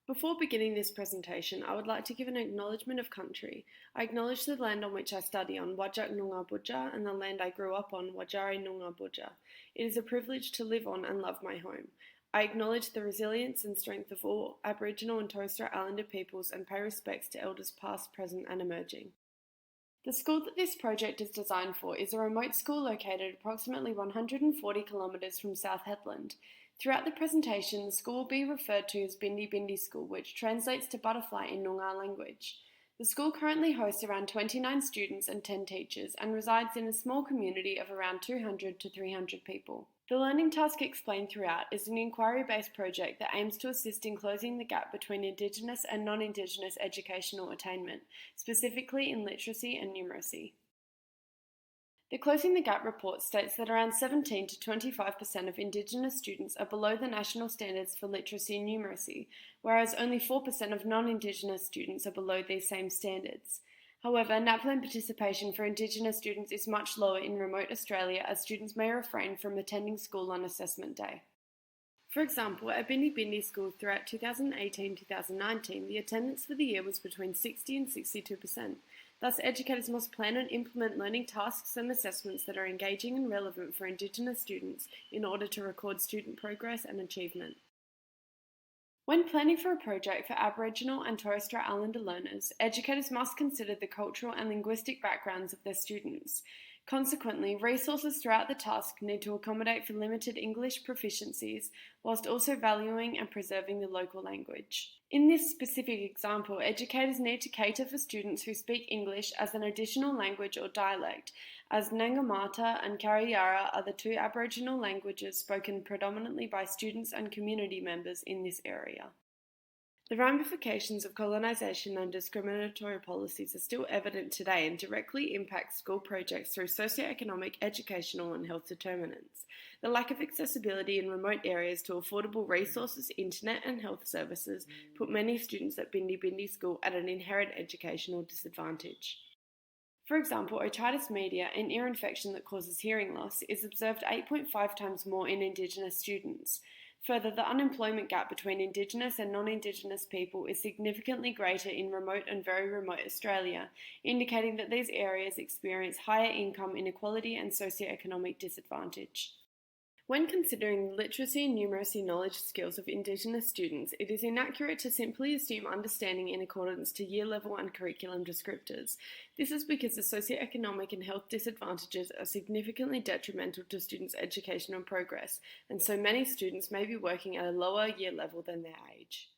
Before beginning this presentation, I would like to give an acknowledgement of country. I acknowledge the land on which I study on, Whadjuk Noongar Boodja, and the land I grew up on, Wadjari Noongar Boodja. It is a privilege to live on and love my home. I acknowledge the resilience and strength of all Aboriginal and Torres Strait Islander peoples and pay respects to elders past, present and emerging. The school that this project is designed for is a remote school located approximately 140 kilometres from South Headland. Throughout the presentation, the school will be referred to as Bindi School, which translates to butterfly in Noongar language. The school currently hosts around 29 students and 10 teachers and resides in a small community of around 200 to 300 people. The learning task explained throughout is an inquiry-based project that aims to assist in closing the gap between Indigenous and non-Indigenous educational attainment, specifically in literacy and numeracy. The Closing the Gap report states that around 17 to 25% of Indigenous students are below the national standards for literacy and numeracy, whereas only 4% of non-Indigenous students are below these same standards. However, NAPLAN participation for Indigenous students is much lower in remote Australia, as students may refrain from attending school on assessment day. For example, at Bindi School throughout 2018-2019, the attendance for the year was between 60 and 62%. Thus, educators must plan and implement learning tasks and assessments that are engaging and relevant for Indigenous students in order to record student progress and achievement. When planning for a project for Aboriginal and Torres Strait Islander learners, educators must consider the cultural and linguistic backgrounds of their students. Consequently, resources throughout the task need to accommodate for limited English proficiencies, whilst also valuing and preserving the local language. In this specific example, educators need to cater for students who speak English as an additional language or dialect, as Nangamata and Kariyara are the two Aboriginal languages spoken predominantly by students and community members in this area. The ramifications of colonisation and discriminatory policies are still evident today and directly impact school projects through socioeconomic, educational and health determinants. The lack of accessibility in remote areas to affordable resources, internet and health services put many students at Bindi School at an inherent educational disadvantage. For example, otitis media, an ear infection that causes hearing loss, is observed 8.5 times more in Indigenous students. Further, the unemployment gap between Indigenous and non-Indigenous people is significantly greater in remote and very remote Australia, indicating that these areas experience higher income inequality and socioeconomic disadvantage. When considering the literacy and numeracy knowledge skills of Indigenous students, it is inaccurate to simply assume understanding in accordance to year level and curriculum descriptors. This is because the socioeconomic and health disadvantages are significantly detrimental to students' educational progress, and so many students may be working at a lower year level than their age.